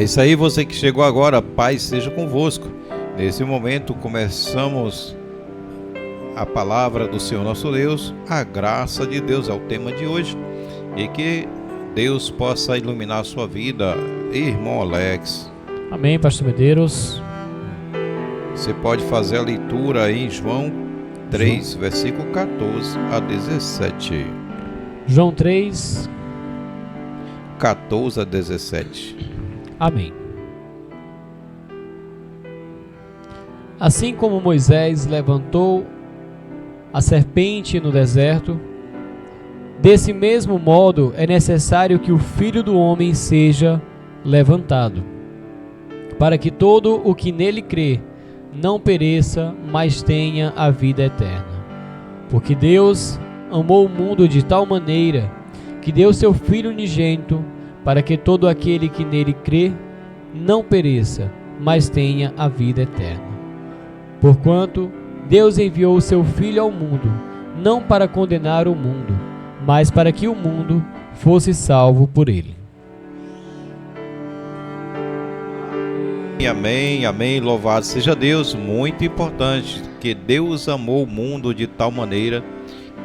isso aí, você que chegou agora, paz seja convosco. Nesse momento começamos a palavra do Senhor nosso Deus, a graça de Deus é o tema de hoje, e que Deus possa iluminar a sua vida, irmão Alex. Amém, pastor Medeiros. Você pode fazer a leitura aí em João 3, versículo 14 a 17. João 3, 14 a 17. Amém. Assim como Moisés levantou a serpente no deserto, desse mesmo modo é necessário que o Filho do Homem seja levantado, para que todo o que nele crê não pereça, mas tenha a vida eterna. Porque Deus amou o mundo de tal maneira que deu seu Filho unigênito, para que todo aquele que nele crê não pereça, mas tenha a vida eterna. Porquanto Deus enviou o seu Filho ao mundo, não para condenar o mundo, mas para que o mundo fosse salvo por ele. Amém, amém, louvado seja Deus. Muito importante, que Deus amou o mundo de tal maneira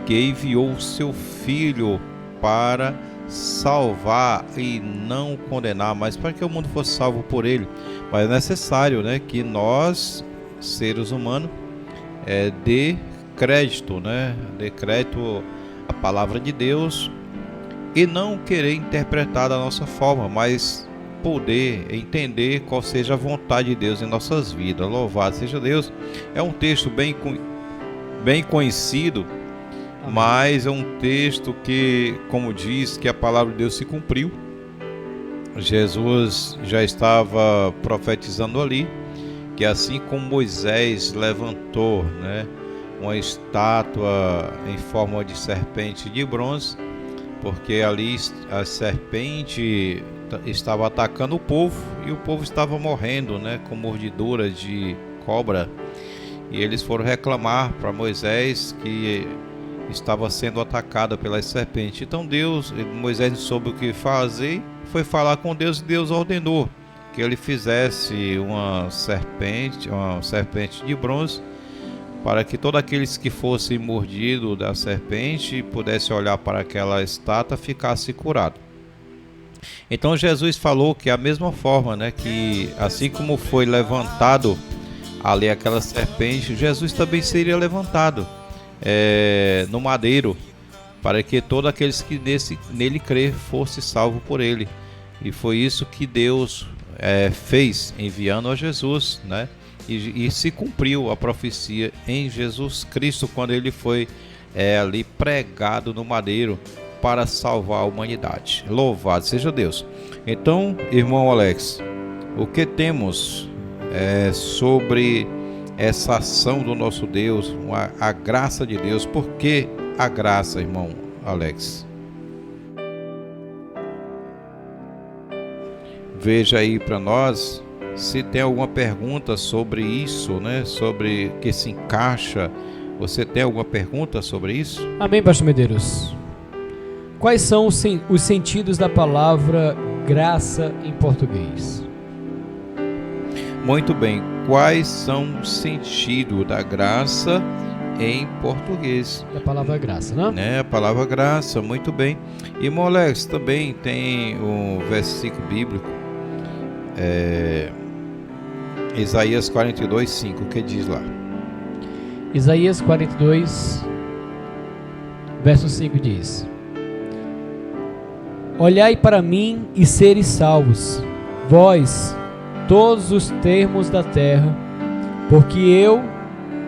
que enviou o seu Filho para salvar e não condenar, mas para que o mundo fosse salvo por ele. Mas é necessário, que nós, seres humanos, dê crédito, dê crédito à palavra de Deus e não querer interpretar da nossa forma, mas poder entender qual seja a vontade de Deus em nossas vidas. Louvado seja Deus. É um texto bem conhecido, mas é um texto que, como diz, que a palavra de Deus se cumpriu. Jesus já estava profetizando ali, que assim como Moisés levantou, uma estátua em forma de serpente de bronze, porque ali a serpente estava atacando o povo e o povo estava morrendo, com mordidura de cobra, e eles foram reclamar para Moisés que estava sendo atacada pelas serpentes. Então Moisés não soube o que fazer, foi falar com Deus e Deus ordenou que ele fizesse uma serpente de bronze, para que todos aqueles que fossem mordidos da serpente pudessem olhar para aquela estátua e ficasse curado. Então Jesus falou que a mesma forma, que assim como foi levantado ali aquela serpente, Jesus também seria levantado no madeiro, para que todos aqueles que nele crer fosse salvo por ele. E foi isso que Deus fez, enviando a Jesus, e se cumpriu a profecia em Jesus Cristo, quando ele foi ali pregado no madeiro para salvar a humanidade. Louvado seja Deus. Então, irmão Alex, o que temos sobre essa ação do nosso Deus, a graça de Deus? Por que a graça, irmão Alex? Veja aí para nós se tem alguma pergunta sobre isso, sobre que se encaixa. Você tem alguma pergunta sobre isso? Amém, pastor Medeiros. Quais são os sentidos da palavra graça em português? Muito bem. Quais são os sentidos da graça em português? A palavra graça, A palavra graça, muito bem. E Molex também tem um versículo bíblico, Isaías 42, 5, que diz lá? Isaías 42, verso 5 diz: Olhai para mim e seres salvos, vós, todos os termos da terra, porque eu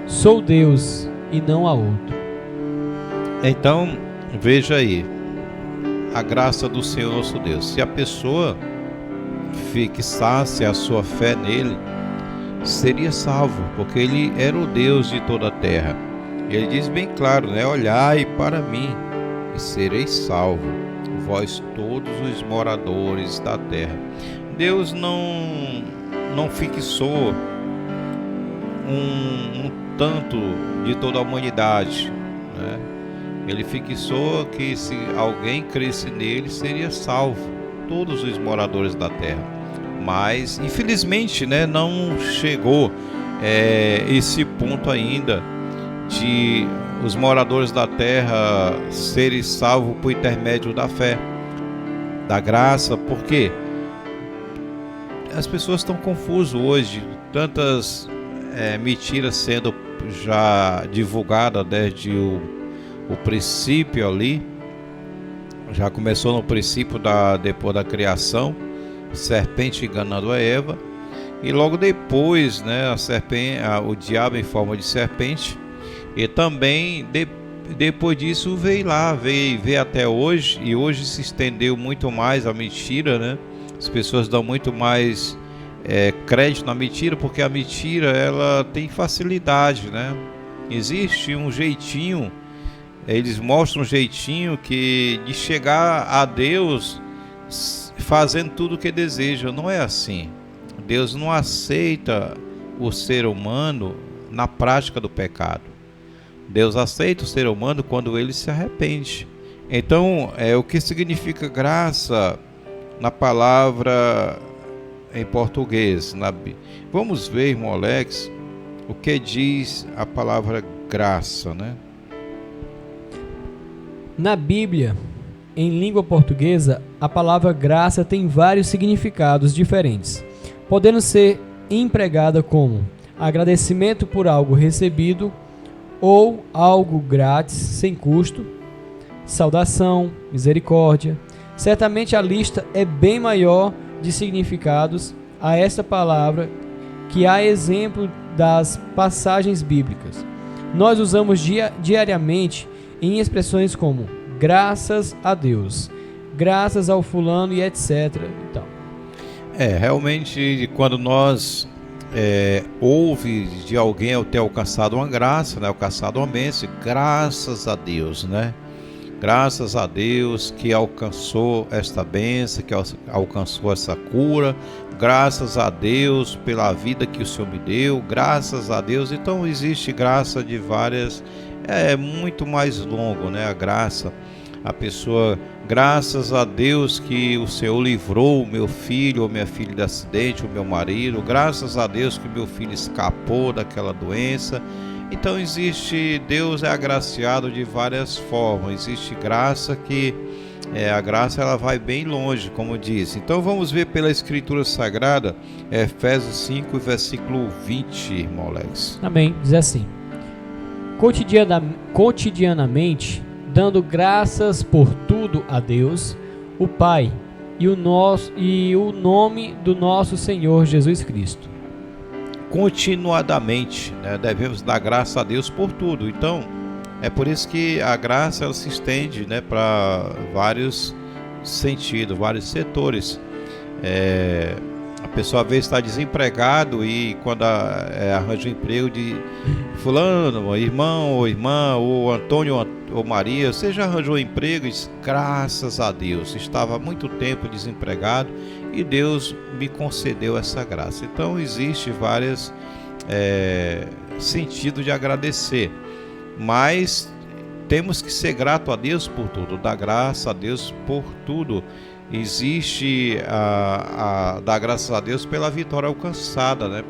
sou Deus e não há outro. Então, veja aí, a graça do Senhor nosso Deus. Se a pessoa fixasse a sua fé nele, seria salvo, porque ele era o Deus de toda a terra. Ele diz bem claro, olhai para mim e sereis salvos, vós todos os moradores da terra. Deus não fixou um tanto de toda a humanidade, Ele fixou que se alguém cresce nele, seria salvo, todos os moradores da terra. mas infelizmente, né, não chegou esse ponto ainda de os moradores da terra serem salvos por intermédio da fé, da graça. Porque as pessoas estão confusas hoje, tantas mentiras sendo já divulgadas desde o princípio ali. Já começou no princípio depois da criação, serpente enganando a Eva, e logo depois, né, o diabo em forma de serpente, e também depois disso veio até hoje, e hoje se estendeu muito mais a mentira, né? As pessoas dão muito mais crédito na mentira, porque a mentira ela tem facilidade, né? Existe um jeitinho, eles mostram um jeitinho de chegar a Deus fazendo tudo o que deseja. Não é assim. Deus não aceita o ser humano na prática do pecado. Deus aceita o ser humano quando ele se arrepende. Então, o que significa graça na palavra em português? Vamos ver, irmão Alex, o que diz a palavra graça, né? Na Bíblia, em língua portuguesa, a palavra graça tem vários significados diferentes, podendo ser empregada como agradecimento por algo recebido ou algo grátis, sem custo, saudação, misericórdia. Certamente a lista é bem maior de significados a esta palavra que há exemplo das passagens bíblicas. Nós usamos diariamente em expressões como graças a Deus, graças ao fulano e etc. Então. Realmente, quando nós ouve de alguém ter alcançado uma graça, né, alcançado uma bênção, graças a Deus, né? Graças a Deus que alcançou esta bênção, que alcançou essa cura, graças a Deus pela vida que o Senhor me deu, graças a Deus. Então existe graça de várias, muito mais longo, né? A graça, a pessoa, graças a Deus que o Senhor livrou o meu filho ou minha filha de acidente, o meu marido, graças a Deus que meu filho escapou daquela doença. Então Deus é agraciado de várias formas. Existe graça que a graça ela vai bem longe, como disse. Então vamos ver pela Escritura Sagrada, Efésios 5, versículo 20, irmão Alex. Amém. Diz assim: cotidianamente, dando graças por tudo a Deus, o Pai, e o nome do nosso Senhor Jesus Cristo. Continuadamente, né, devemos dar graça a Deus por tudo. Então, é por isso que a graça ela se estende, né, para vários sentidos, vários setores. A pessoa às vezes está desempregado e quando arranja um emprego de fulano, irmão ou irmã, ou Antônio ou Maria, você já arranjou um emprego e diz, graças a Deus, estava há muito tempo desempregado e Deus me concedeu essa graça. Então existe vários sentidos de agradecer, mas temos que ser grato a Deus por tudo, dar graça a Deus por tudo. Existe dar graças a Deus pela vitória alcançada, né?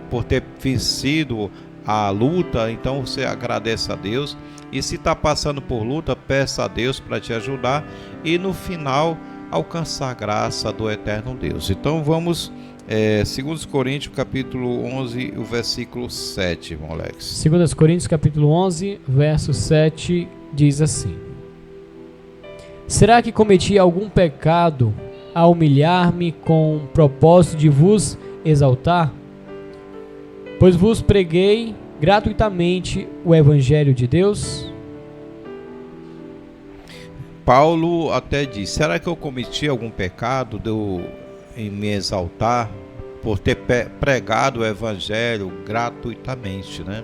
Por ter vencido a luta. Então você agradece a Deus, e se está passando por luta, peça a Deus para te ajudar e no final alcançar a graça do eterno Deus. Então vamos 2 Coríntios capítulo 11, o versículo 7, irmão Alex. 2 Coríntios capítulo 11, verso 7 diz assim: será que cometi algum pecado a humilhar-me com o propósito de vos exaltar? Pois vos preguei gratuitamente o Evangelho de Deus. Paulo até diz, será que eu cometi algum pecado em me exaltar por ter pregado o Evangelho gratuitamente, né?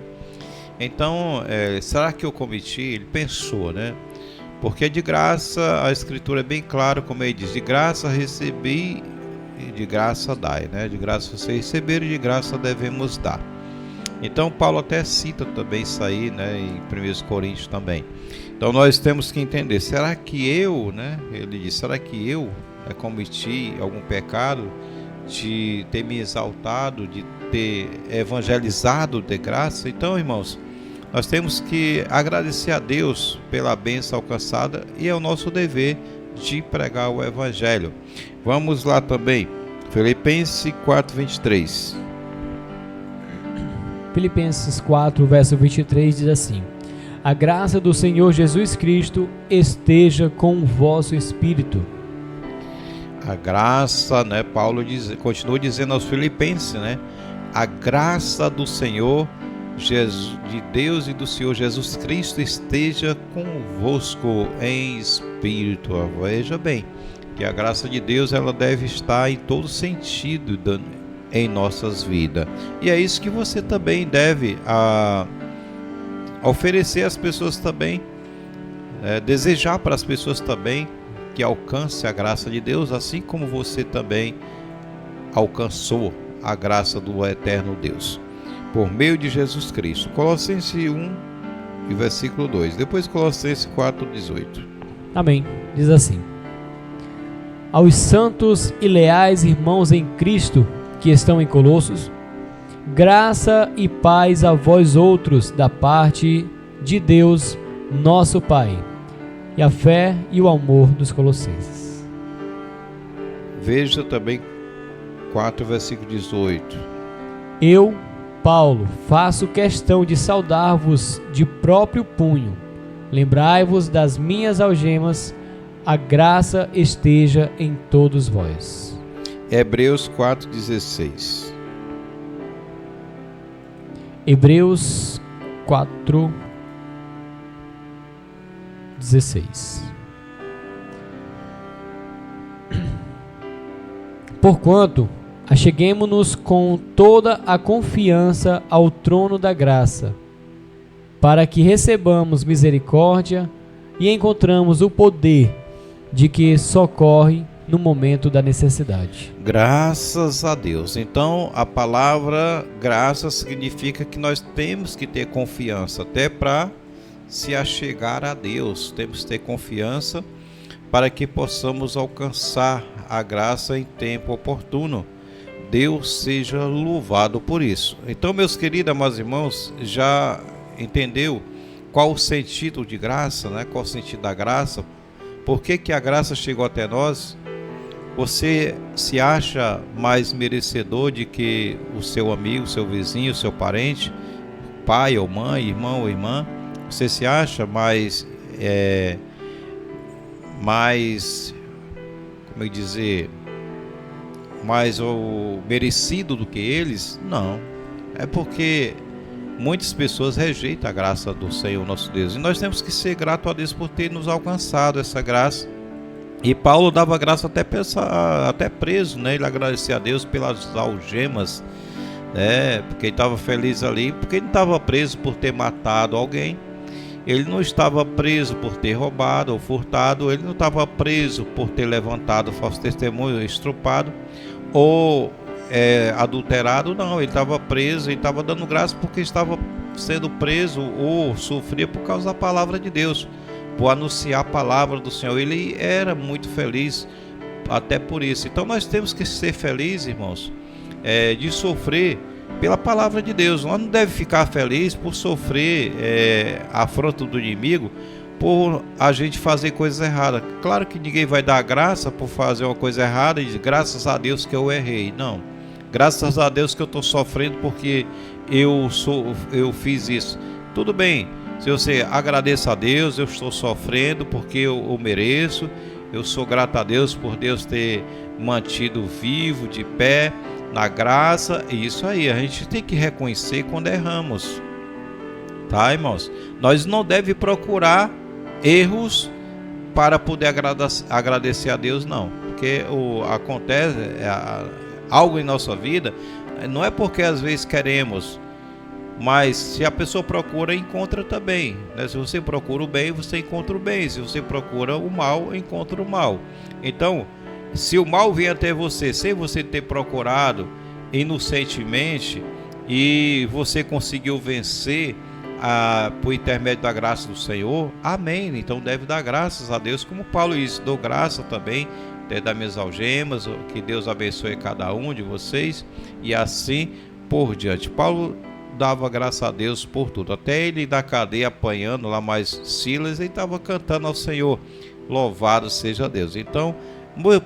Então, será que eu cometi? Ele pensou, né? Porque de graça, a Escritura é bem clara, como ele diz, de graça recebi e de graça dai, né? De graça você receber e de graça devemos dar. Então Paulo até cita também isso aí, né? Em 1 Coríntios também. Então nós temos que entender, será que eu, né? Ele diz, será que eu cometi algum pecado de ter me exaltado, de ter evangelizado de graça. Então, irmãos, nós temos que agradecer a Deus pela bênção alcançada e é o nosso dever de pregar o Evangelho. Vamos lá também, Filipenses 4:23. Filipenses 4, verso 23 diz assim: A graça do Senhor Jesus Cristo esteja com o vosso espírito. A graça, né? Paulo continua dizendo aos Filipenses, né? A graça do Senhor de Deus e do Senhor Jesus Cristo esteja convosco em espírito. Veja bem, que a graça de Deus ela deve estar em todo sentido em nossas vidas. E é isso que você também deve oferecer às pessoas também, desejar para as pessoas também que alcance a graça de Deus, assim como você também alcançou a graça do eterno Deus, por meio de Jesus Cristo. Colossenses 1 e versículo 2. Depois Colossenses 4:18. Amém. Diz assim: Aos santos e leais irmãos em Cristo que estão em Colossos, graça e paz a vós outros da parte de Deus, nosso Pai, e a fé e o amor dos colossenses. Veja também 4, versículo 18. Eu, Paulo, faço questão de saudar-vos de próprio punho. Lembrai-vos das minhas algemas, a graça esteja em todos vós. Hebreus 4:16. Hebreus 4:16. Porquanto acheguemo-nos com toda a confiança ao trono da graça, para que recebamos misericórdia e encontramos o poder de que socorre no momento da necessidade. Graças a Deus. Então, a palavra graça significa que nós temos que ter confiança, até para se achegar a Deus. Temos que ter confiança para que possamos alcançar a graça em tempo oportuno. Deus seja louvado por isso. Então, meus queridos, amados irmãos, já entendeu qual o sentido de graça, né? Qual o sentido da graça? Por que a graça chegou até nós? Você se acha mais merecedor de que o seu amigo, seu vizinho, seu parente, pai ou mãe, irmão ou irmã? Você se acha mais, como dizer, mais merecido do que eles? Não. É porque muitas pessoas rejeitam a graça do Senhor nosso Deus. E nós temos que ser gratos a Deus por ter nos alcançado essa graça. E Paulo dava graça até preso, né? Ele agradecia a Deus pelas algemas, né? Porque ele estava feliz ali, porque ele não estava preso por ter matado alguém. Ele não estava preso por ter roubado ou furtado. Ele não estava preso por ter levantado falso testemunho, estrupado ou adulterado. Não, ele estava preso, ele estava dando graça porque estava sendo preso ou sofria por causa da palavra de Deus, por anunciar a palavra do Senhor. Ele era muito feliz até por isso. Então nós temos que ser felizes, irmãos, de sofrer pela palavra de Deus. Nós não devemos ficar felizes por sofrer a afronta do inimigo, por a gente fazer coisas erradas. Claro que ninguém vai dar graça por fazer uma coisa errada e dizer, graças a Deus que eu errei. Não. Graças a Deus que eu estou sofrendo porque eu fiz isso. Tudo bem. Se você agradeça a Deus, eu estou sofrendo porque eu mereço. Eu sou grato a Deus por Deus ter mantido vivo, de pé, na graça. E isso aí, a gente tem que reconhecer quando erramos. Tá, irmãos? Nós não devemos procurar erros para poder agradecer a Deus, não. Porque acontece algo em nossa vida, não é porque às vezes queremos, mas se a pessoa procura, encontra também, né? Se você procura o bem, você encontra o bem. Se você procura o mal, encontra o mal. Então, se o mal vem até você sem você ter procurado inocentemente e você conseguiu vencer por intermédio da graça do Senhor, amém. Então deve dar graças a Deus, como Paulo disse, dou graça também das minhas algemas, que Deus abençoe cada um de vocês, e assim por diante. Paulo dava graça a Deus por tudo, até ele da cadeia apanhando lá, mais Silas, ele estava cantando ao Senhor, louvado seja Deus. Então,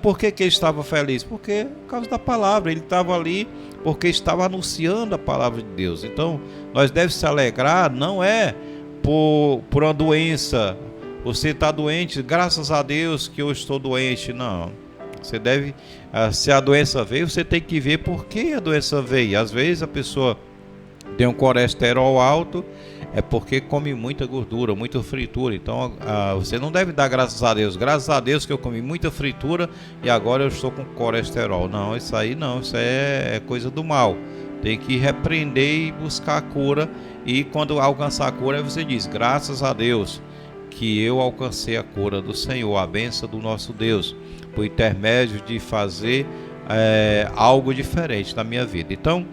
por que ele estava feliz? Porque por causa da palavra, ele estava ali porque estava anunciando a palavra de Deus. Então, nós devemos se alegrar, não é por uma doença. Você está doente, graças a Deus que eu estou doente. Não, você deve, se a doença veio, você tem que ver por que a doença veio. Às vezes a pessoa tem um colesterol alto, é porque come muita gordura, muita fritura. Então você não deve dar graças a Deus. Graças a Deus que eu comi muita fritura e agora eu estou com colesterol. Não, isso aí não, isso é coisa do mal. Tem que repreender e buscar a cura. E quando alcançar a cura, você diz, graças a Deus que eu alcancei a cura do Senhor, a bênção do nosso Deus, por intermédio de fazer algo diferente na minha vida. Então,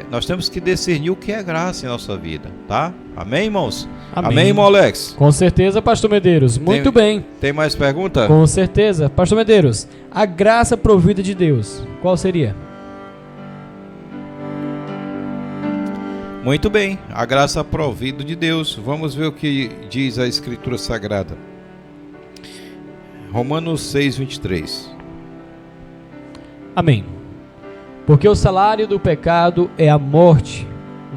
nós temos que discernir o que é graça em nossa vida, tá? Amém, irmãos? Amém, irmão Alex? Com certeza, pastor Medeiros. Muito bem. Tem mais pergunta? Com certeza. Pastor Medeiros, a graça provida de Deus, qual seria? Muito bem, a graça provida de Deus. Vamos ver o que diz a Escritura Sagrada. Romanos 6, 23. Amém. Porque o salário do pecado é a morte,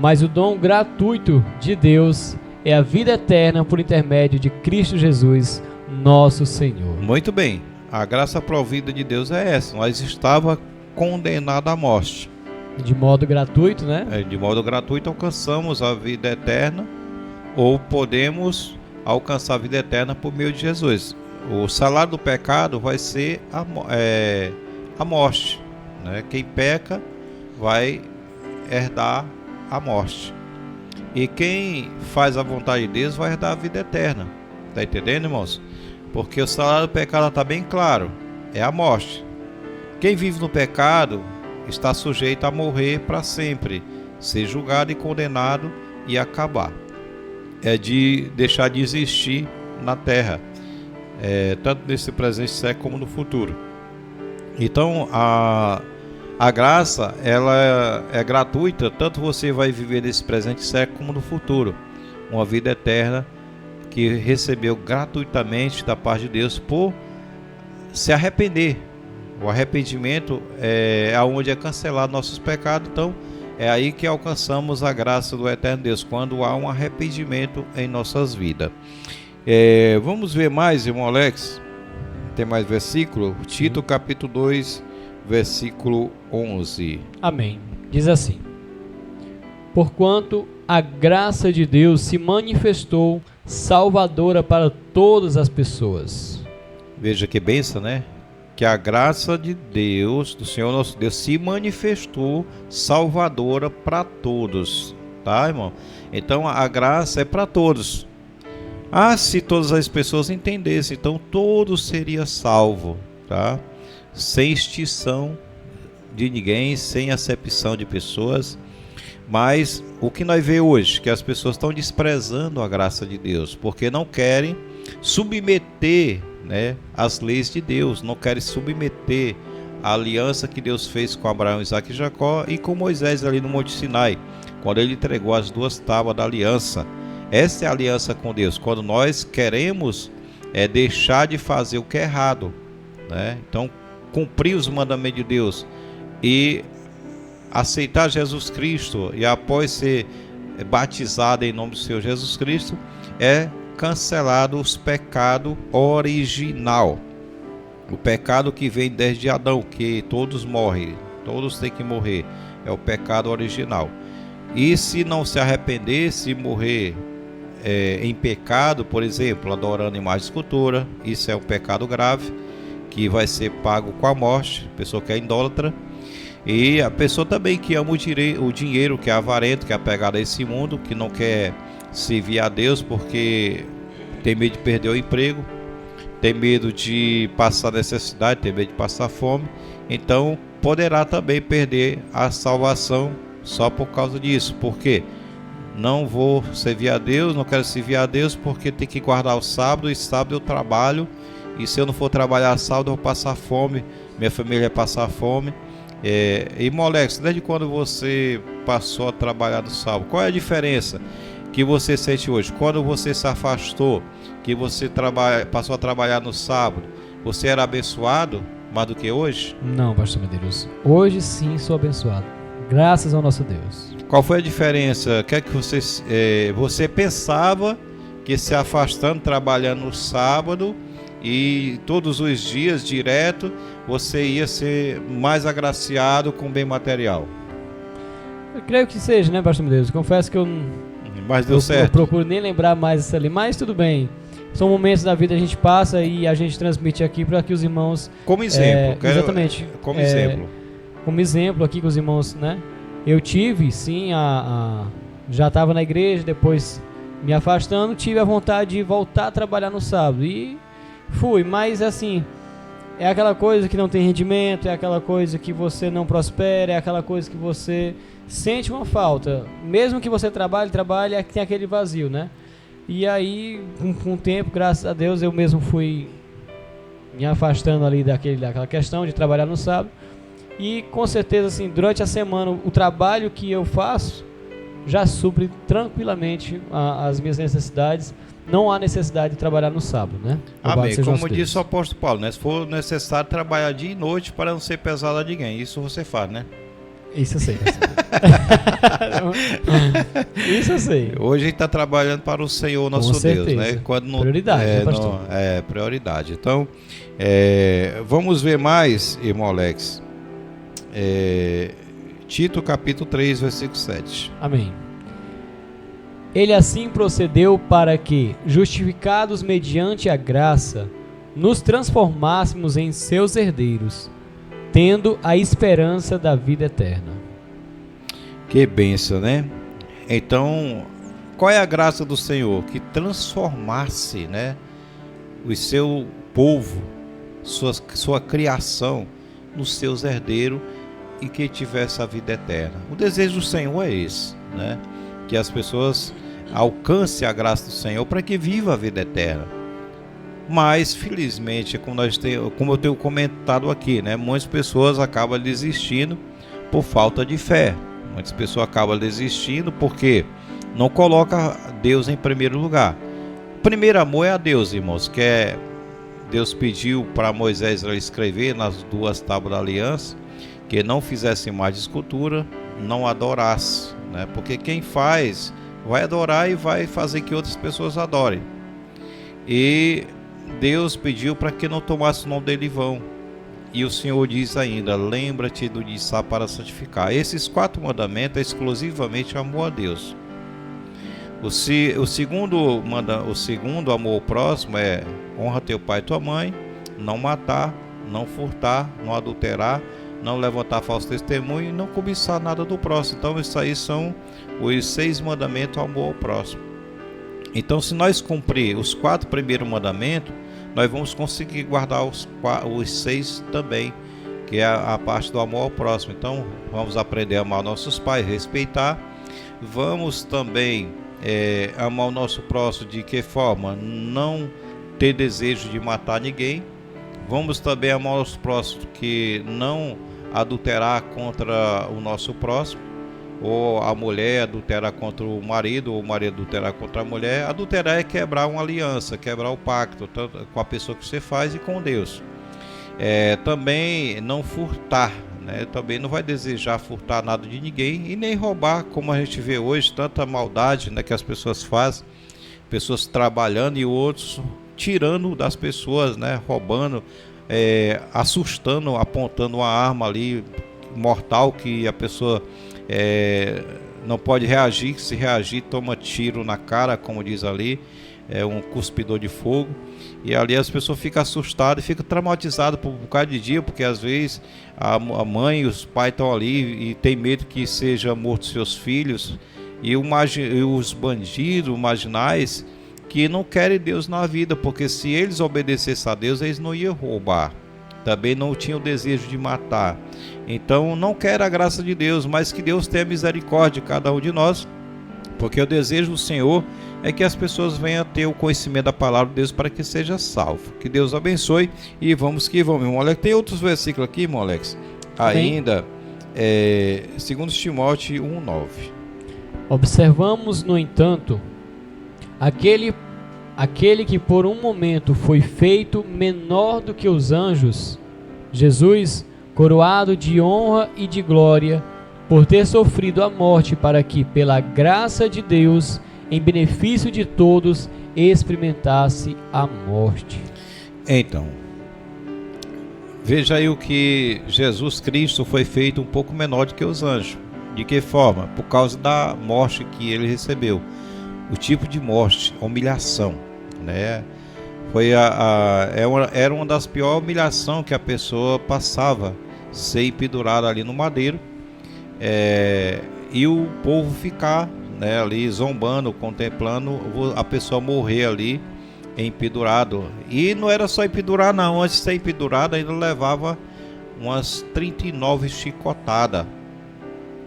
mas o dom gratuito de Deus é a vida eterna por intermédio de Cristo Jesus, nosso Senhor. Muito bem, a graça provida de Deus é essa. Nós estávamos condenados à morte. De modo gratuito, né? De modo gratuito alcançamos a vida eterna, ou podemos alcançar a vida eterna por meio de Jesus. O salário do pecado vai ser a morte, né? Quem peca vai herdar a morte, e quem faz a vontade de Deus vai herdar a vida eterna. Tá entendendo, irmãos? Porque o salário do pecado está bem claro, é a morte. Quem vive no pecado está sujeito a morrer para sempre, ser julgado e condenado e acabar. É de deixar de existir na terra, tanto nesse presente século como no futuro. Então a graça, ela é gratuita, tanto você vai viver nesse presente século como no futuro, uma vida eterna que recebeu gratuitamente da parte de Deus por se arrepender. O arrependimento é onde é cancelado nossos pecados. Então é aí que alcançamos a graça do eterno Deus, quando há um arrependimento em nossas vidas. Vamos ver mais, irmão Alex. Tem mais versículo? Tito capítulo 2, versículo 11. Amém. Diz assim: porquanto a graça de Deus se manifestou salvadora para todas as pessoas. Veja que bênção, né? Que a graça de Deus, do Senhor nosso Deus, se manifestou salvadora para todos, tá, irmão? Então a graça é para todos. Se todas as pessoas entendessem, então todos seriam salvos, tá? Sem extinção de ninguém, sem acepção de pessoas. Mas o que nós vemos hoje, que as pessoas estão desprezando a graça de Deus, porque não querem submeter, né, as leis de Deus, não querem submeter a aliança que Deus fez com Abraão, Isaque e Jacó e com Moisés ali no Monte Sinai, quando ele entregou as 2 tábuas da aliança. Essa é a aliança com Deus, quando nós queremos deixar de fazer o que é errado, né? Então, cumprir os mandamentos de Deus e aceitar Jesus Cristo, e após ser batizado em nome do Senhor Jesus Cristo, cancelado os pecados original, o pecado que vem desde Adão, que todos morrem, todos têm que morrer, é o pecado original. E se não se arrepender, se morrer em pecado, por exemplo, adorando imagem de escultura, isso é um pecado grave, que vai ser pago com a morte, pessoa que é idólatra. E a pessoa também que ama o dinheiro, que é avarento, que é apegado a esse mundo, que não quer servir a Deus porque tem medo de perder o emprego, tem medo de passar necessidade, tem medo de passar fome, então poderá também perder a salvação só por causa disso. Por quê? não vou servir a Deus, não quero servir a Deus porque tem que guardar o sábado, e sábado eu trabalho, e se eu não for trabalhar sábado eu vou passar fome, minha família vai passar fome. E Molex, desde quando você passou a trabalhar no sábado, qual é a diferença que você sente hoje? Quando você se afastou, que você passou a trabalhar no sábado, você era abençoado mais do que hoje? Não, pastor Medeiros. Hoje sim sou abençoado. Graças ao nosso Deus. Qual foi a diferença? O que é que você pensava que se afastando, trabalhando no sábado e todos os dias direto, você ia ser mais agraciado com bem material? Eu creio que seja, né, pastor Medeiros? Confesso que Mas deu certo. Eu procuro nem lembrar mais isso ali, mas tudo bem. São momentos da vida que a gente passa e a gente transmite aqui para que os irmãos... Como exemplo. Exatamente. Como exemplo. Como exemplo aqui com os irmãos, né? Eu tive, sim, já estava na igreja, depois me afastando, tive a vontade de voltar a trabalhar no sábado. E fui, mas assim, é aquela coisa que não tem rendimento, é aquela coisa que você não prospera, é aquela coisa que você sente uma falta. Mesmo que você trabalhe, tem aquele vazio, né? E aí, com o tempo, graças a Deus, eu mesmo fui me afastando ali daquela questão de trabalhar no sábado. E com certeza, assim, durante a semana, o trabalho que eu faço já supre tranquilamente as minhas necessidades. Não há necessidade de trabalhar no sábado, né? Amém. Como disse o apóstolo Paulo, né? Se for necessário trabalhar dia e noite para não ser pesado a ninguém. Isso você faz, né? Isso eu sei. Isso eu sei. Hoje a gente está trabalhando para o Senhor nosso Deus, né? Quando não, prioridade, né, pastor? Prioridade. Então, vamos ver mais, irmão Alex. Tito capítulo 3, versículo 7. Amém. Ele assim procedeu para que, justificados mediante a graça, nos transformássemos em seus herdeiros, tendo a esperança da vida eterna. Que bênção, né? Então, qual é a graça do Senhor? Que transformasse, né, o seu povo, sua criação, nos seus herdeiros e que tivesse a vida eterna. O desejo do Senhor é esse, né? Que as pessoas alcancem a graça do Senhor para que viva a vida eterna. Mas, felizmente, como eu tenho comentado aqui, né, muitas pessoas acabam desistindo por falta de fé. Muitas pessoas acabam desistindo porque não colocam Deus em primeiro lugar. O primeiro amor é a Deus, irmãos, que Deus pediu para Moisés escrever nas 2 tábuas da aliança que não fizesse mais de escultura, não adorasse, né? Porque quem faz vai adorar e vai fazer que outras pessoas adorem. E Deus pediu para que não tomasse o nome dele em vão. E o Senhor diz ainda: lembra-te do dissá para santificar. Esses 4 mandamentos é exclusivamente amor a Deus. O segundo amor ao próximo é honra teu pai e tua mãe, não matar, não furtar, não adulterar, não levantar falso testemunho e não cobiçar nada do próximo. Então isso aí são os 6 mandamentos ao amor ao próximo. Então, se nós cumprir os 4 primeiros mandamentos, nós vamos conseguir guardar os 6 também, que é a parte do amor ao próximo. Então, vamos aprender a amar nossos pais, respeitar. Vamos também amar o nosso próximo de que forma? Não ter desejo de matar ninguém. Vamos também amar o nosso próximo que não adulterar contra o nosso próximo. Ou a mulher adulterar contra o marido, ou o marido adulterar contra a mulher. Adulterar é quebrar uma aliança, quebrar o pacto, tanto com a pessoa que você faz e com Deus. Também não furtar, né? Também não vai desejar furtar nada de ninguém e nem roubar, como a gente vê hoje, tanta maldade, né, que as pessoas fazem, pessoas trabalhando e outros tirando das pessoas, né, roubando, assustando, apontando uma arma ali mortal que a pessoa não pode reagir, se reagir toma tiro na cara, como diz ali, um cuspidor de fogo. E ali as pessoas ficam assustadas e ficam traumatizadas por um bocado de dia, porque às vezes a mãe e os pais estão ali e tem medo que seja morto seus filhos. E os bandidos marginais que não querem Deus na vida, porque se eles obedecessem a Deus, eles não iam roubar. Também não tinham o desejo de matar. Então não quer a graça de Deus, mas que Deus tenha misericórdia de cada um de nós Porque o desejo do Senhor é que as pessoas venham a ter o conhecimento da palavra de Deus para que seja salvo. Que Deus abençoe e vamos que vamos. Irmão Alex, tem outros versículos aqui, irmão Alex? Ainda, 2 Timóteo 1,9. Observamos, no entanto, aquele que por um momento foi feito menor do que os anjos, Jesus, coroado de honra e de glória, por ter sofrido a morte, para que, pela graça de Deus, em benefício de todos, experimentasse a morte. Então, veja aí o que Jesus Cristo foi feito um pouco menor do que os anjos. De que forma? Por causa da morte que ele recebeu. O tipo de morte, humilhação, né? Era uma das piores humilhações que a pessoa passava, ser pendurado ali no madeiro, e o povo ficar, né, ali zombando, contemplando a pessoa morrer ali empendurado. E não era só empendurar não, antes de ser empendurado ainda levava umas 39 chicotadas.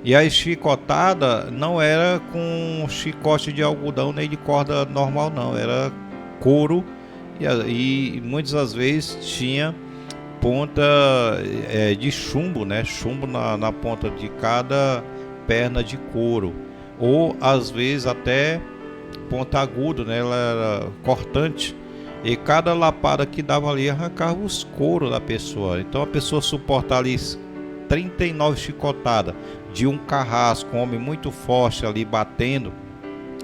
E a chicotada não era com chicote de algodão nem de corda normal não, era couro, e muitas das vezes tinha ponta de chumbo, né? Chumbo na ponta de cada perna de couro, ou às vezes até ponta aguda, né? Ela era cortante, e cada lapada que dava ali arrancava os couros da pessoa. Então a pessoa suportar ali 39 chicotadas de um carrasco, um homem muito forte ali batendo,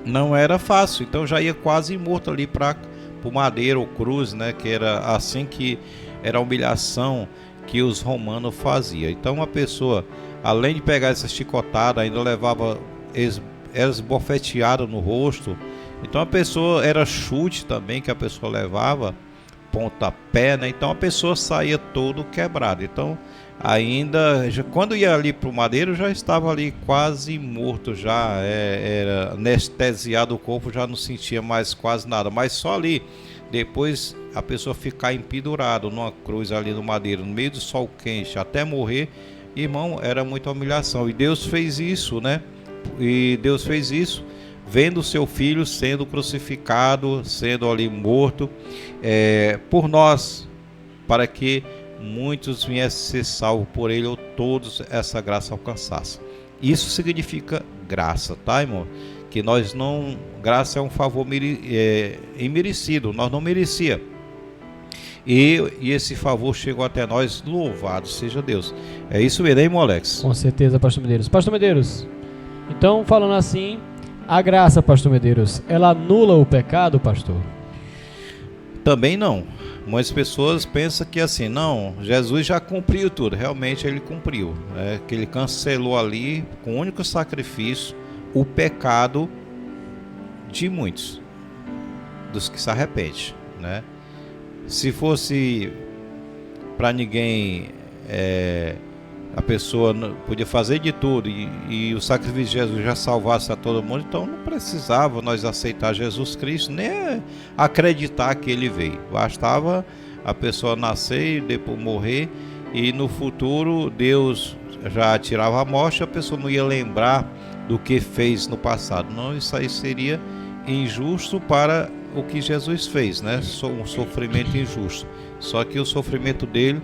não era fácil. Então já ia quase morto ali para o madeiro ou cruz, né? Que era assim que era a humilhação que os romanos faziam. Então uma pessoa, além de pegar essa chicotada, ainda levava esbofeteada no rosto. Então a pessoa, era chute também que a pessoa levava, pontapé, né? Então a pessoa saía todo quebrada. Então ainda, quando ia ali para o madeiro, já estava ali quase morto, já era anestesiado o corpo, já não sentia mais quase nada, mas só ali, depois a pessoa ficar empendurado numa cruz ali no madeiro, no meio do sol quente, até morrer, irmão, era muita humilhação. E Deus fez isso, né? E Deus fez isso vendo o seu filho sendo crucificado, sendo ali morto, por nós, para que muitos viessem ser salvos por ele, ou todos essa graça alcançassem. Isso significa graça, tá, irmão? Que nós não... Graça é um favor imerecido, nós não merecia. E esse favor chegou até nós, louvado seja Deus. É isso mesmo, hein, irmão Alex? Com certeza, pastor Medeiros. Pastor Medeiros, então, falando assim, a graça, pastor Medeiros, ela anula o pecado, pastor? Também não. Muitas pessoas pensam que assim, não, Jesus já cumpriu tudo. Realmente ele cumpriu, que ele cancelou ali, com o único sacrifício, o pecado de muitos, dos que se arrependem, né? Se fosse para ninguém, a pessoa podia fazer de tudo, e o sacrifício de Jesus já salvasse a todo mundo, então não precisava nós aceitar Jesus Cristo, nem acreditar que ele veio. Bastava a pessoa nascer e depois morrer, e no futuro Deus já tirava a morte, a pessoa não ia lembrar do que fez no passado. Não, isso aí seria injusto para o que Jesus fez, né? Um sofrimento injusto. Só que o sofrimento dele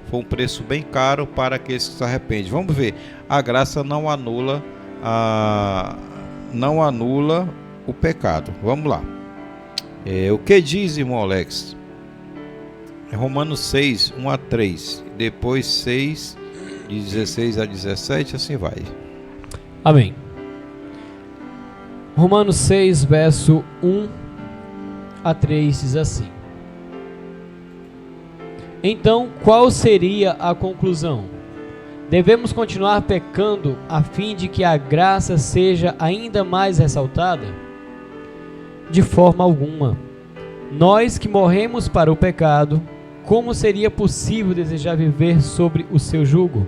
foi um preço bem caro para aqueles que se arrependem. Vamos ver, a graça não anula o pecado. Vamos lá. O que diz, irmão Alex? Romanos 6, 1 a 3, depois 6, de 16 a 17, assim vai. Amém. Romanos 6, verso 1 a 3 diz assim: Então, qual seria a conclusão? Devemos continuar pecando a fim de que a graça seja ainda mais ressaltada? De forma alguma. Nós que morremos para o pecado, como seria possível desejar viver sobre o seu jugo?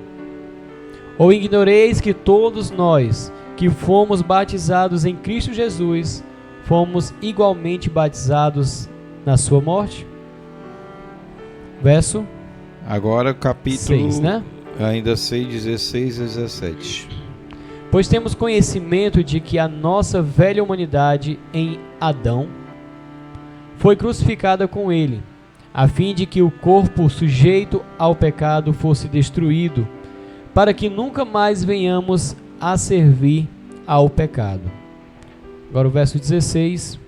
Ou ignoreis que todos nós que fomos batizados em Cristo Jesus, fomos igualmente batizados na sua morte? Verso agora capítulo 6, né? Ainda 6, 16 e 17. Pois temos conhecimento de que a nossa velha humanidade em Adão foi crucificada com ele, a fim de que o corpo sujeito ao pecado fosse destruído, para que nunca mais venhamos a servir ao pecado. Agora o verso 16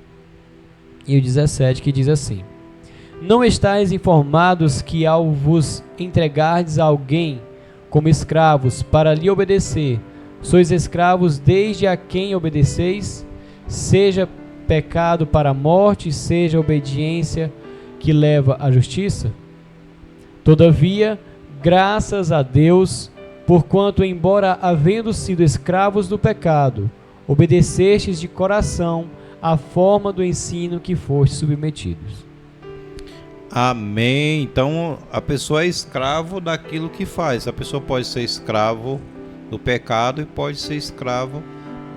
e o 17, que diz assim: Não estáis informados que ao vos entregardes a alguém como escravos para lhe obedecer, sois escravos desde a quem obedeceis, seja pecado para a morte, seja obediência que leva à justiça? Todavia, graças a Deus, porquanto, embora havendo sido escravos do pecado, obedecestes de coração à forma do ensino que fostes submetidos. Amém. Então a pessoa é escravo daquilo que faz. A pessoa pode ser escravo do pecado e pode ser escravo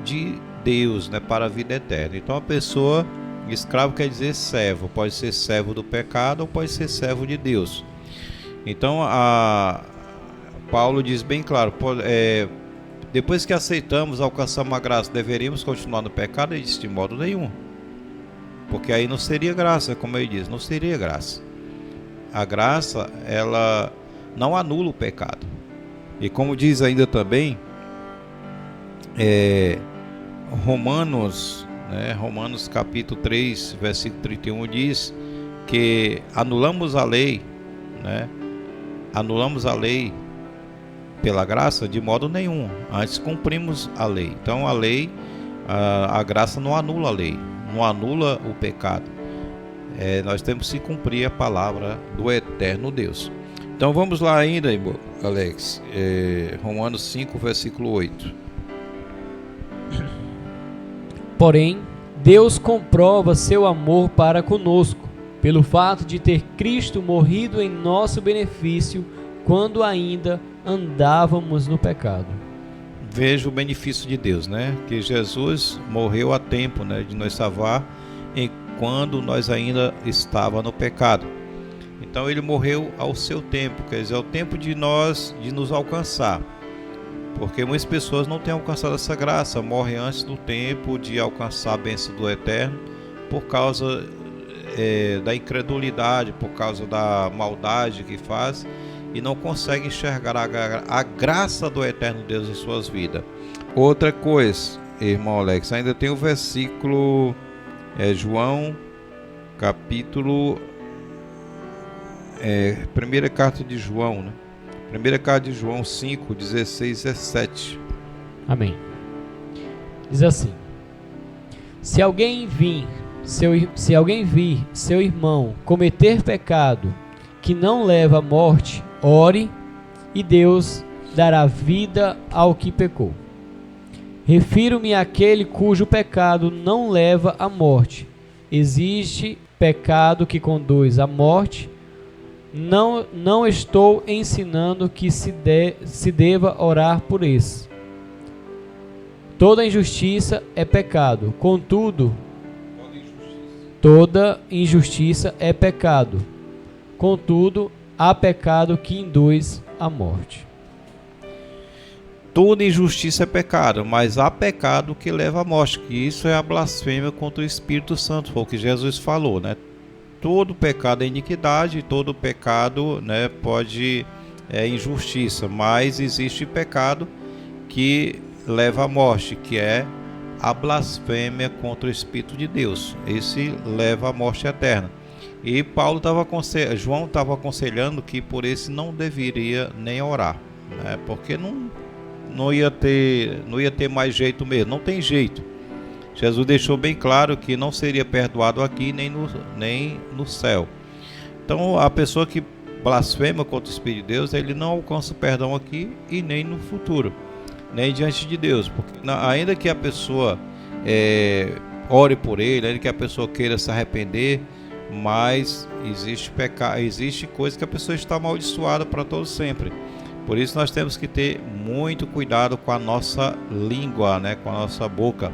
de Deus, né, para a vida eterna. Então a pessoa, escravo quer dizer servo, pode ser servo do pecado ou pode ser servo de Deus. Então Paulo diz bem claro, depois que aceitamos, alcançamos a graça, deveríamos continuar no pecado? Ele diz, de modo nenhum, porque aí não seria graça, como ele diz, não seria graça. A graça, ela não anula o pecado. E como diz ainda também Romanos capítulo 3, versículo 31 diz que anulamos a lei, né? Anulamos a lei pela graça? De modo nenhum, antes cumprimos a lei. Então a lei, a graça não anula a lei, não anula o pecado. Nós temos que cumprir a palavra do eterno Deus. Então vamos lá ainda, Alex, Romanos 5, versículo 8. Porém, Deus comprova seu amor para conosco, pelo fato de ter Cristo morrido em nosso benefício, quando ainda andávamos no pecado. Veja o benefício de Deus, né? Que Jesus morreu a tempo, né, de nos salvar quando nós ainda estávamos no pecado. Então ele morreu ao seu tempo, quer dizer, ao tempo de nos alcançar. Porque muitas pessoas não têm alcançado essa graça, morrem antes do tempo de alcançar a bênção do eterno, por causa da incredulidade, por causa da maldade que faz, e não conseguem enxergar a graça do eterno Deus em suas vidas. Outra coisa, irmão Alex, ainda tem o versículo João, capítulo primeira carta de João, né? Primeira carta de João 5, 16 e 17. Amém. Diz assim: Se alguém vir seu irmão cometer pecado que não leva à morte, ore, e Deus dará vida ao que pecou. Refiro-me àquele cujo pecado não leva à morte. Existe pecado que conduz à morte. Não estou ensinando que se deva orar por esse. Toda injustiça é pecado. Contudo, toda injustiça é pecado. Contudo, há pecado que induz à morte. Toda injustiça é pecado, mas há pecado que leva à morte, que isso é a blasfêmia contra o Espírito Santo, foi o que Jesus falou, né? Todo pecado é iniquidade, todo pecado, né, pode injustiça, mas existe pecado que leva à morte, que é a blasfêmia contra o Espírito de Deus. Esse leva à morte eterna. E João estava aconselhando que por esse não deveria nem orar, né, porque não ia ter mais jeito mesmo, não tem jeito. Jesus deixou bem claro que não seria perdoado aqui nem no céu. Então a pessoa que blasfema contra o Espírito de Deus, ele não alcança o perdão aqui e nem no futuro, nem diante de Deus, porque ainda que a pessoa ore por ele, ainda que a pessoa queira se arrepender, mas existe pecado, existe coisa que a pessoa está amaldiçoada para todo sempre. Por isso nós temos que ter muito cuidado com a nossa língua, né, com a nossa boca,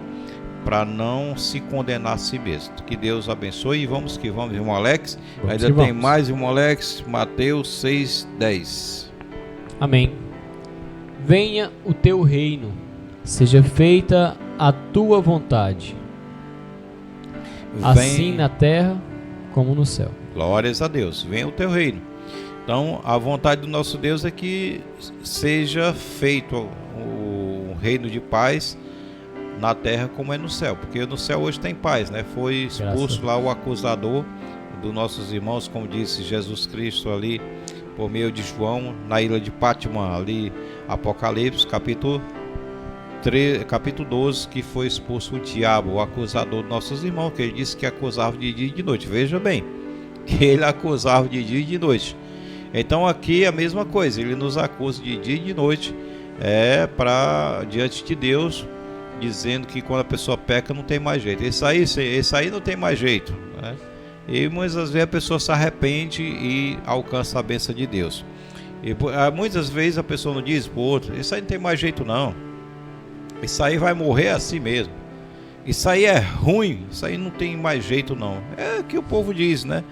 para não se condenar a si mesmo. Que Deus abençoe e vamos que vamos, irmão Alex. Ainda tem mais, irmão Alex, Mateus 6:10. Amém. Venha o teu reino, seja feita a tua vontade, assim na terra como no céu. Glórias a Deus. Venha o teu reino. Então, a vontade do nosso Deus é que seja feito o reino de paz na terra como é no céu, porque no céu hoje tem paz, né? Foi expulso lá o acusador dos nossos irmãos, como disse Jesus Cristo ali, por meio de João, na ilha de Pátima, ali, Apocalipse, capítulo 12, que foi expulso o diabo, o acusador dos nossos irmãos, que ele disse que acusava de dia e de noite. Veja bem, que ele acusava de dia e de noite. Então aqui é a mesma coisa, ele nos acusa de dia e de noite, para diante de Deus, dizendo que quando a pessoa peca não tem mais jeito. Esse aí não tem mais jeito, né? E muitas vezes a pessoa se arrepende e alcança a bênção de Deus. E muitas vezes a pessoa não diz pro outro: isso aí não tem mais jeito não, isso aí vai morrer assim mesmo, isso aí é ruim, isso aí não tem mais jeito não. É o que o povo diz, né?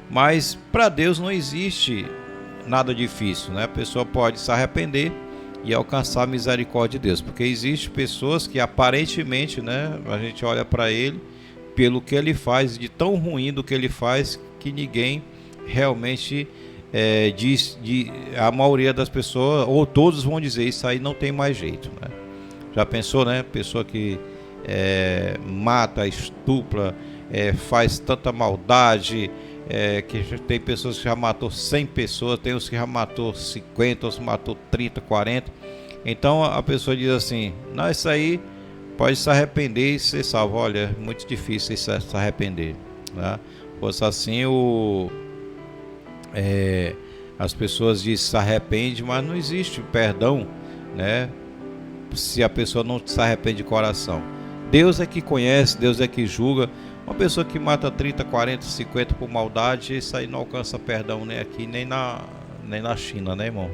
Mas para Deus não existe nada difícil, né? A pessoa pode se arrepender e alcançar a misericórdia de Deus, porque existem pessoas que aparentemente, né, a gente olha para ele pelo que ele faz, de tão ruim do que ele faz, que ninguém realmente diz, a maioria das pessoas, ou todos vão dizer: isso aí não tem mais jeito, né? Já pensou, né? Pessoa que mata, estupra, faz tanta maldade, que tem pessoas que já matou 100 pessoas, tem os que já matou 50, os que matou 30, 40. Então a pessoa diz assim: não, isso aí pode se arrepender e ser salvo. Olha, é muito difícil se arrepender, né? Fosse assim, as pessoas dizem se arrepende, mas não existe perdão, né, se a pessoa não se arrepende de coração. Deus é que conhece, Deus é que julga. Uma pessoa que mata 30, 40, 50 por maldade, isso aí não alcança perdão nem aqui, nem na China, né, irmão?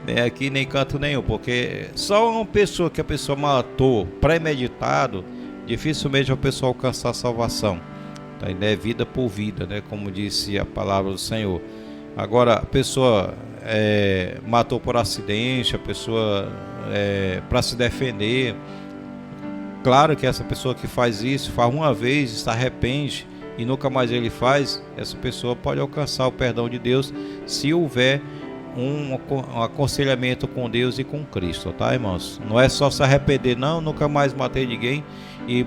Nem aqui, nem canto nenhum, porque só uma pessoa que a pessoa matou premeditado, dificilmente a pessoa alcançar a salvação. Então, é vida por vida, né, como disse a palavra do Senhor. Agora, a pessoa matou por acidente, a pessoa para se defender. Claro que essa pessoa que faz isso, faz uma vez, se arrepende e nunca mais ele faz, essa pessoa pode alcançar o perdão de Deus, se houver um aconselhamento com Deus e com Cristo, tá, irmãos? Não é só se arrepender, não, nunca mais matei ninguém,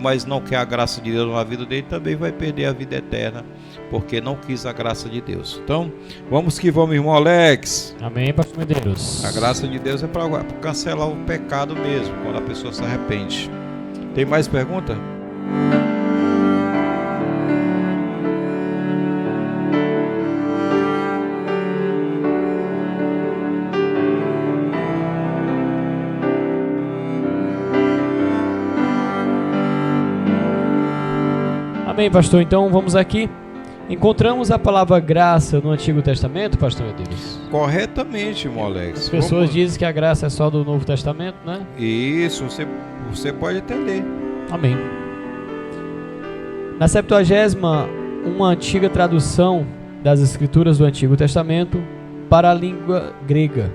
mas não quer a graça de Deus na vida dele, também vai perder a vida eterna, porque não quis a graça de Deus. Então, vamos que vamos, irmão Alex. Amém, pastor Medeiros. A graça de Deus é para cancelar o pecado mesmo, quando a pessoa se arrepende. Tem mais pergunta? Amém, pastor. Então vamos aqui. Encontramos a palavra graça no Antigo Testamento, pastor Deus? Corretamente, irmão Alex. As pessoas dizem que a graça é só do Novo Testamento, né? Isso, você pode entender. Amém. Na 70ª, uma antiga tradução das Escrituras do Antigo Testamento para a língua grega.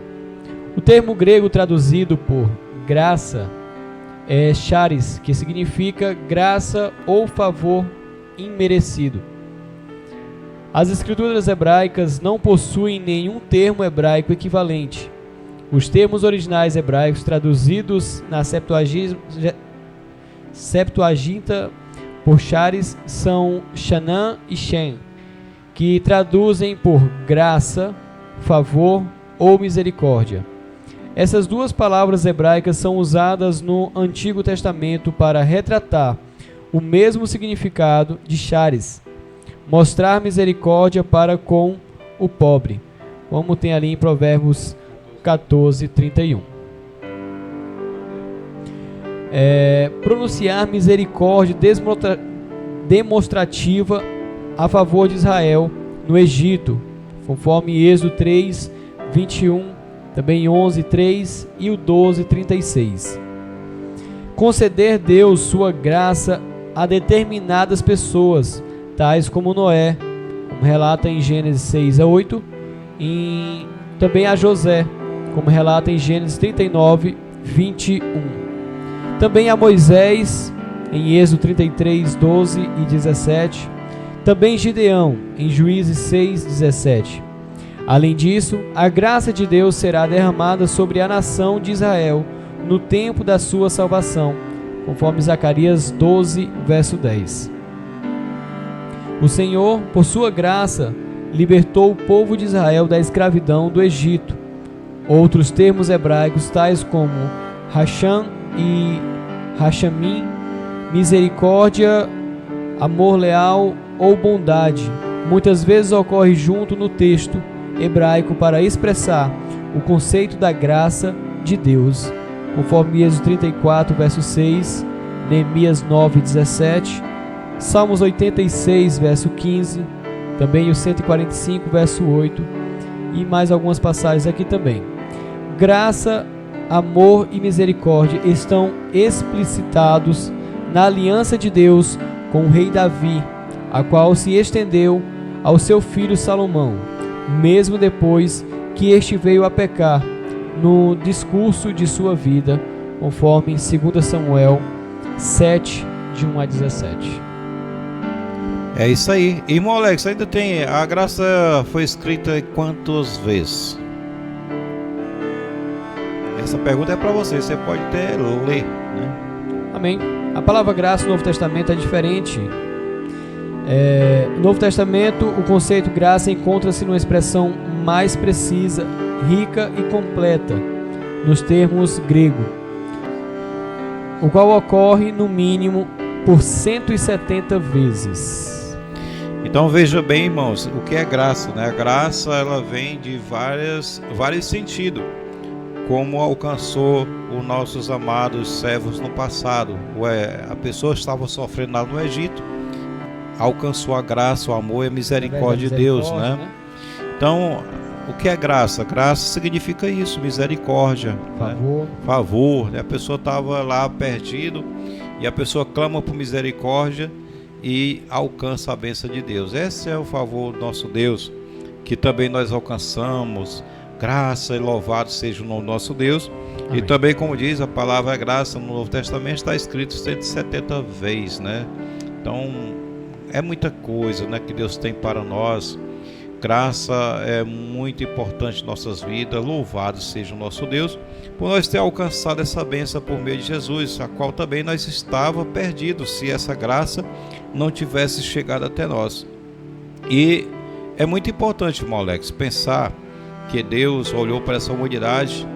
O termo grego traduzido por graça é charis, que significa graça ou favor imerecido. As escrituras hebraicas não possuem nenhum termo hebraico equivalente. Os termos originais hebraicos traduzidos na Septuaginta por charis são Shanã e Shem, que traduzem por graça, favor ou misericórdia. Essas duas palavras hebraicas são usadas no Antigo Testamento para retratar o mesmo significado de charis, mostrar misericórdia para com o pobre, como tem ali em Provérbios 14, 31. Pronunciar misericórdia demonstrativa a favor de Israel no Egito, conforme Êxodo 3, 21, também 11, 3 e o 12, 36. Conceder Deus sua graça a determinadas pessoas, tais como Noé, como relata em Gênesis 6 a 8, e também a José, como relata em Gênesis 39 21. Também a Moisés, em Êxodo 33, 12 e 17. Também Gideão, em Juízes 6, 17. Além disso, a graça de Deus será derramada sobre a nação de Israel no tempo da sua salvação, conforme Zacarias 12, verso 10. O Senhor, por sua graça, libertou o povo de Israel da escravidão do Egito. Outros termos hebraicos, tais como Racham e Rachamim, misericórdia, amor leal ou bondade, muitas vezes ocorre junto no texto hebraico para expressar o conceito da graça de Deus, conforme Êxodo 34, verso 6, Neemias 9, 17, Salmos 86, verso 15, também o 145, verso 8, e mais algumas passagens aqui também. Graça, amor e misericórdia estão explicitados na aliança de Deus com o rei Davi, a qual se estendeu ao seu filho Salomão, mesmo depois que este veio a pecar, no discurso de sua vida, conforme 2 Samuel 7, de 1 a 17. É isso aí. Irmão Alex, ainda tem, a graça foi escrita quantas vezes? Essa pergunta é para você, você pode até ler, né? Amém. A palavra graça no Novo Testamento é diferente. No Novo Testamento, o conceito graça encontra-se numa expressão mais precisa, rica e completa, nos termos grego, o qual ocorre no mínimo por 170 vezes. Então veja bem, irmãos, o que é graça, né? A graça, ela vem de vários sentidos, como alcançou os nossos amados servos no passado. A pessoa estava sofrendo lá no Egito, alcançou a graça, o amor e a misericórdia de Deus, né? Então, o que é graça? Graça significa isso, misericórdia, favor, né? Favor, né? A pessoa estava lá perdido e a pessoa clama por misericórdia e alcança a bênção de Deus. Esse é o favor do nosso Deus, que também nós alcançamos. Graça e louvado seja o nome do nosso Deus. Amém. E também, como diz a palavra graça no Novo Testamento, está escrito 170 vezes, né? Então, é muita coisa, né, que Deus tem para nós. Graça é muito importante em nossas vidas. Louvado seja o nosso Deus por nós ter alcançado essa bênção por meio de Jesus, a qual também nós estava perdidos se essa graça não tivesse chegado até nós. E é muito importante, irmão Alex, pensar que Deus olhou para essa humanidade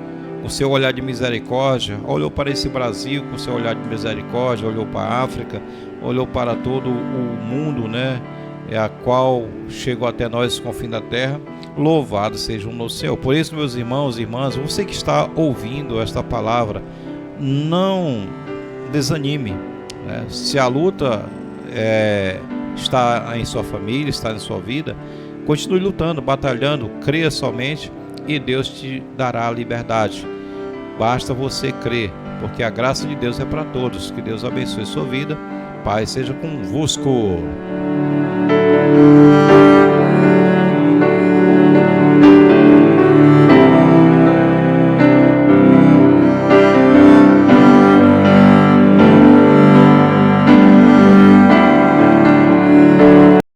com seu olhar de misericórdia, olhou para esse Brasil com seu olhar de misericórdia, olhou para a África, olhou para todo o mundo, né? A qual chegou até nós com o fim da terra. Louvado seja o nosso Senhor. Por isso, meus irmãos e irmãs, você que está ouvindo esta palavra, não desanime, né? Se a luta está em sua família, está em sua vida, continue lutando, batalhando, creia somente e Deus te dará a liberdade. Basta você crer, porque a graça de Deus é para todos. Que Deus abençoe sua vida. Paz seja convosco.